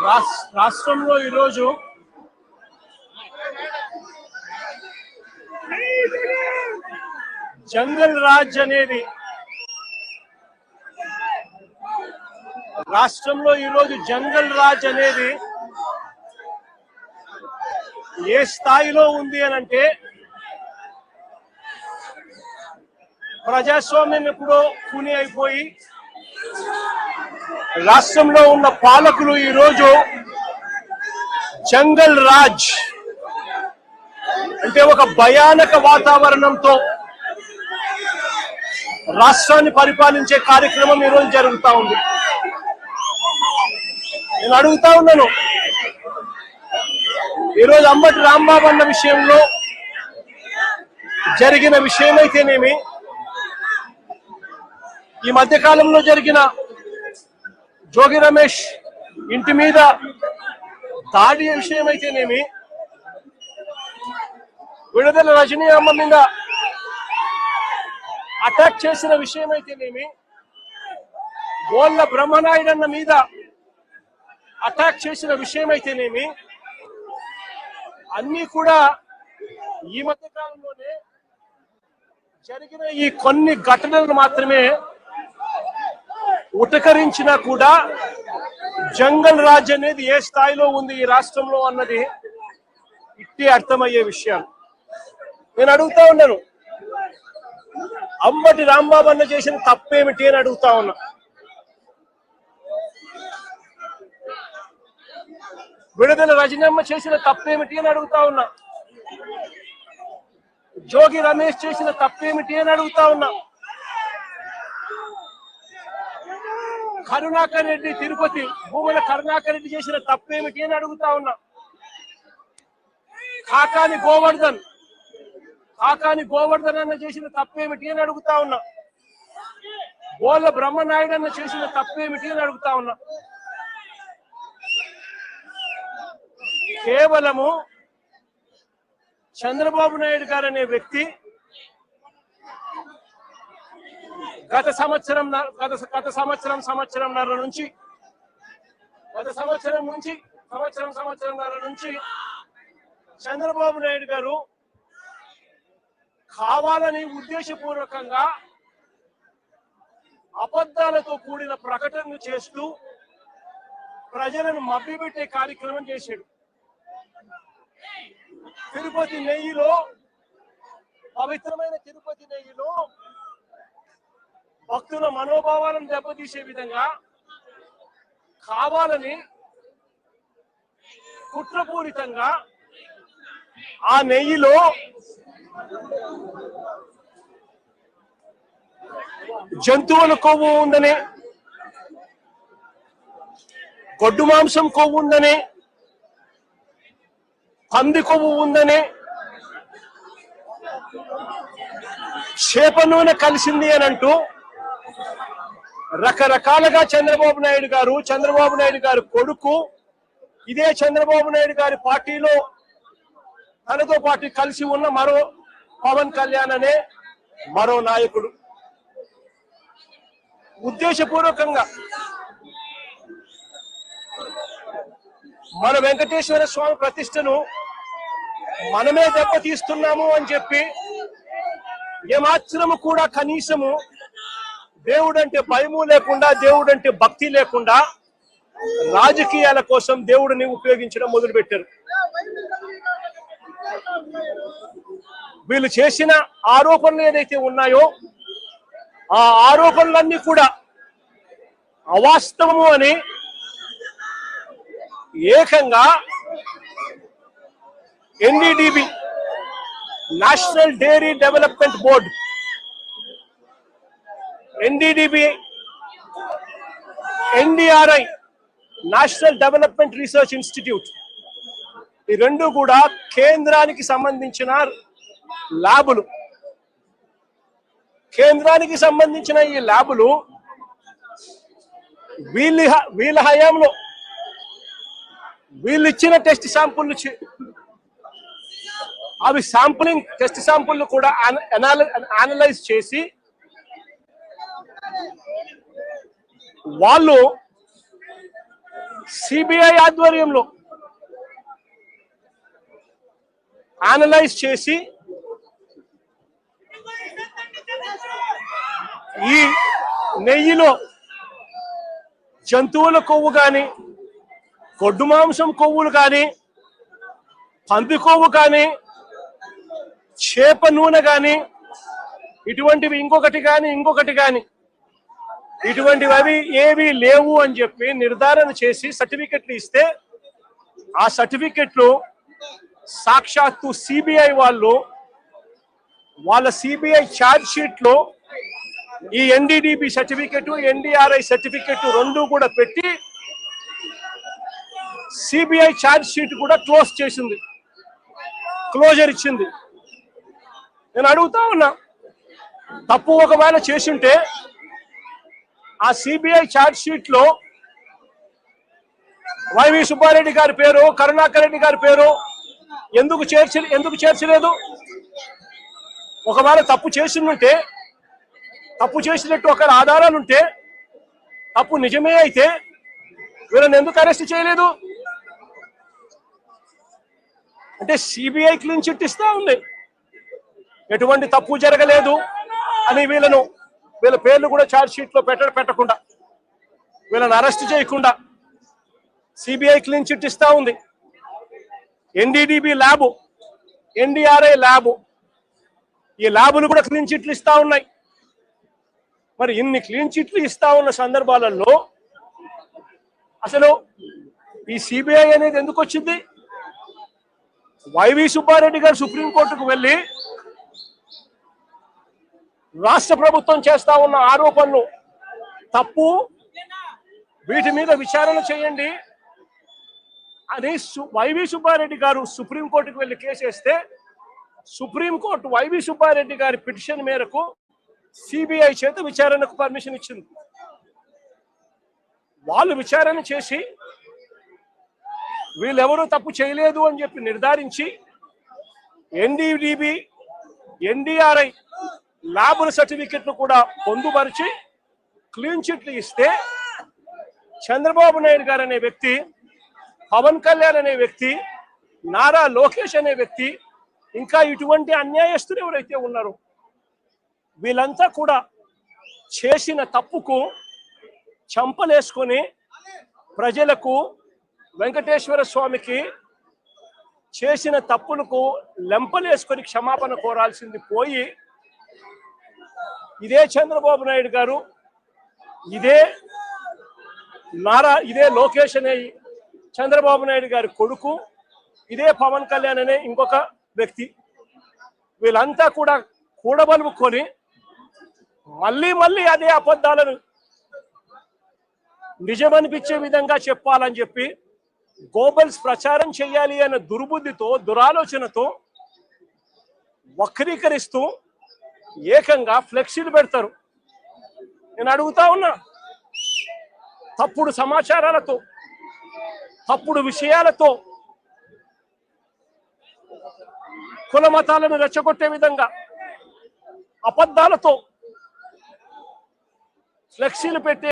రాష్ట్రంలో ఈరోజు జంగల్ రాజ్ అనేది ఏ స్థాయిలో ఉంది అనంటే ప్రజాస్వామ్యం ఎప్పుడో కూని అయిపోయి రాష్ట్రంలో ఉన్న పాలకులు ఈరోజు జంగల్ రాజ్ అంటే ఒక భయానక వాతావరణంతో రాష్ట్రాన్ని పరిపాలించే కార్యక్రమం ఈరోజు జరుగుతూ ఉంది. నేను అడుగుతా ఉన్నాను, ఈరోజు అంబటి రాంబాబు అన్న విషయంలో జరిగిన విషయమైతేనేమి, ఈ మధ్య కాలంలో జరిగిన జోగి రమేష్ ఇంటి మీద దాడి విషయమైతేనేమి, విడుదల రజనీ అమ్మ మీద అటాక్ చేసిన విషయమైతేనేమి, గోళ్ళ బ్రహ్మనాయుడన్న మీద అటాక్ చేసిన విషయమైతేనేమి, అన్నీ కూడా ఈ మధ్య కాలంలోనే జరిగిన ఈ కొన్ని ఘటనలు మాత్రమే ఉటకరించినా కూడా జంగల్ రాజ్ అనేది ఏ స్థాయిలో ఉంది ఈ రాష్ట్రంలో అన్నది ఇట్టే అర్థమయ్యే విషయాలు. నేను అడుగుతా ఉన్నాను, అంబటి రాంబాబు అన్న చేసిన తప్పేమిటి అని అడుగుతా ఉన్నా. విడుదల రజనమ్మ చేసిన తప్పేమిటి అని అడుగుతా ఉన్నా. జోగి రమేష్ చేసిన తప్పేమిటి అని అడుగుతా ఉన్నా. కరుణాకర్ రెడ్డి తిరుపతి భూముల కరుణాకర్ రెడ్డి చేసిన తప్పేమిటి అని అడుగుతా ఉన్నా. కాకాని గోవర్ధన్ అన్న చేసిన తప్పేమిటి అని అడుగుతా ఉన్నా. గోళ్ళ బ్రహ్మనాయుడు అన్న చేసిన తప్పేమిటి అని అడుగుతా ఉన్నా. కేవలము చంద్రబాబు నాయుడు గారు అనే వ్యక్తి గత సంవత్సరంన్నర నుంచి చంద్రబాబు నాయుడు గారు కావాలని ఉద్దేశపూర్వకంగా అబద్ధాలతో కూడిన ప్రకటనలు చేస్తూ ప్రజలను మభ్యపెట్టే కార్యక్రమం చేశాడు. తిరుపతి నెయ్యిలో, పవిత్రమైన తిరుపతి నెయ్యిలో భక్తుల మనోభావాలను దెబ్బతీసే విధంగా కావాలని కుట్రపూరితంగా ఆ నెయ్యిలో జంతువుల కొవ్వు ఉందని, గొడ్డు మాంసం కొవ్వు ఉందని, పంది కొవ్వు ఉందని, చేప నూనె కలిసింది అని అంటూ రకరకాలుగా చంద్రబాబు నాయుడు గారు కొడుకు, ఇదే చంద్రబాబు నాయుడు గారి పార్టీలో తనతో పాటు కలిసి ఉన్న మరో పవన్ కళ్యాణ్ అనే మరో నాయకుడు ఉద్దేశపూర్వకంగా మన వెంకటేశ్వర స్వామి ప్రతిష్టను మనమే దెబ్బతీస్తున్నాము అని చెప్పి ఏమాత్రము కూడా కనీసము దేవుడంటే భయము లేకుండా, దేవుడంటే భక్తి లేకుండా రాజకీయాల కోసం దేవుడిని ఉపయోగించడం మొదలుపెట్టారు. వీళ్ళు చేసిన ఆరోపణలు ఏదైతే ఉన్నాయో ఆ ఆరోపణలన్నీ కూడా అవాస్తవము అని ఏకంగా NDDB national dairy development board, NDDB, NDRI national development research institute, ఈ రెండు కూడా కేంద్రానికి సంబంధించిన ల్యాబులు. కేంద్రానికి సంబంధించిన ఈ ల్యాబులు వీళ్ళ హయాంలో వీళ్ళు ఇచ్చిన టెస్ట్ శాంపుల్, అవి శాంపులింగ్ టెస్ట్ శాంపుల్ కూడా అనలైజ్ చేసి వాళ్ళు సిబిఐ ఆధ్వర్యంలో అనలైజ్ చేసి ఈ నెయ్యిలో జంతువుల కొవ్వు కానీ, గొడ్డు మాంసం కొవ్వులు కానీ, పంది కొవ్వు కానీ, చేప నూనె కానీ, ఇటువంటివి ఇంకొకటి కానీ ఇటువంటివి అవి ఏవి లేవు అని చెప్పి నిర్ధారణ చేసి సర్టిఫికెట్లు ఇస్తే, ఆ సర్టిఫికెట్లు సాక్షాత్తు సిబిఐ వాళ్ళ సిబిఐ ఛార్జ్ షీట్ లో ఈ ఎన్డీడీబీ సర్టిఫికెట్, ఎన్డీఆర్ఐ సర్టిఫికెట్ రెండు కూడా పెట్టి సిబిఐ ఛార్జ్ షీట్ కూడా క్లోజర్ ఇచ్చింది. నేను అడుగుతా ఉన్నా, తప్పు ఒకవేళ చేసుంటే ఆ సిబిఐ ఛార్జ్ షీట్ లో వైవి సుబ్బారెడ్డి గారి పేరు, కరుణాకర్ రెడ్డి గారి పేరు ఎందుకు చేర్చలేదు? ఒకవేళ తప్పు చేసినట్టు ఒక ఆధారాలుంటే, తప్పు నిజమే అయితే వీళ్ళని ఎందుకు అరెస్ట్ చేయలేదు? అంటే సిబిఐ క్లీన్ చిట్ ఇస్తా ఉంది, ఎటువంటి తప్పు జరగలేదు అని వీళ్ళ పేర్లు కూడా ఛార్జ్ షీట్ లో పెట్టకుండా, వీళ్ళని అరెస్ట్ చేయకుండా సిబిఐ క్లీన్ చిట్ ఇస్తా ఉంది. ఎన్డీడీబీ ల్యాబ్, ఎన్డీఆర్ఐ ల్యాబ్, ఈ ల్యాబులు కూడా క్లీన్ చిట్లు ఇస్తా ఉన్నాయి. మరి ఇన్ని క్లీన్ చిట్లు ఇస్తా ఉన్న సందర్భాలలో అసలు ఈ సిబిఐ అనేది ఎందుకు వచ్చింది? వైవి సుబ్బారెడ్డి గారు సుప్రీంకోర్టుకు వెళ్ళి రాష్ట్ర ప్రభుత్వం చేస్తా ఉన్న ఆరోపణలు తప్పు, వీటి మీద విచారణ చేయండి అని వైవి సుబ్బారెడ్డి గారు సుప్రీంకోర్టుకు వెళ్ళి కేసు వేస్తే, సుప్రీంకోర్టు వైవి సుబ్బారెడ్డి గారి పిటిషన్ మేరకు సిబిఐ చేత విచారణకు పర్మిషన్ ఇచ్చింది. వాళ్ళు విచారణ చేసి వీళ్ళెవరూ తప్పు చేయలేదు అని చెప్పి నిర్ధారించి ఎన్డీడీబీ, ఎన్డీఆర్ఐ ల్యాబుల సర్టిఫికెట్లు కూడా పొందుపరిచి క్లీన్ చిట్లు ఇస్తే, చంద్రబాబు నాయుడు గారు అనే వ్యక్తి, పవన్ కళ్యాణ్ అనే వ్యక్తి, నారా లోకేష్ అనే వ్యక్తి, ఇంకా ఇటువంటి అన్యాయస్తులు ఎవరైతే ఉన్నారో వీళ్ళంతా కూడా చేసిన తప్పుకు చంపలేసుకొని ప్రజలకు, వెంకటేశ్వర స్వామికి చేసిన తప్పులకు లెంపలేసుకొని క్షమాపణ కోరాల్సింది పోయి, ఇదే చంద్రబాబు నాయుడు గారు, ఇదే లోకేష్ అనే చంద్రబాబు నాయుడు గారి కొడుకు, ఇదే పవన్ కళ్యాణ్ అనే ఇంకొక వ్యక్తి, వీళ్ళంతా కూడా కూడబలుపుకొని మళ్ళీ అదే అబద్ధాలను నిజమనిపించే విధంగా చెప్పాలని చెప్పి గోబల్స్ ప్రచారం చేయాలి అన్న దుర్బుద్ధితో, దురాలోచనతో వక్రీకరిస్తూ ఏకంగా ఫ్లెక్సీలు పెడతారు. నేను అడుగుతా ఉన్నా, తప్పుడు సమాచారాలతో, తప్పుడు విషయాలతో, కుల మతాలను రెచ్చగొట్టే విధంగా అబద్ధాలతో ఫ్లెక్సీలు పెట్టే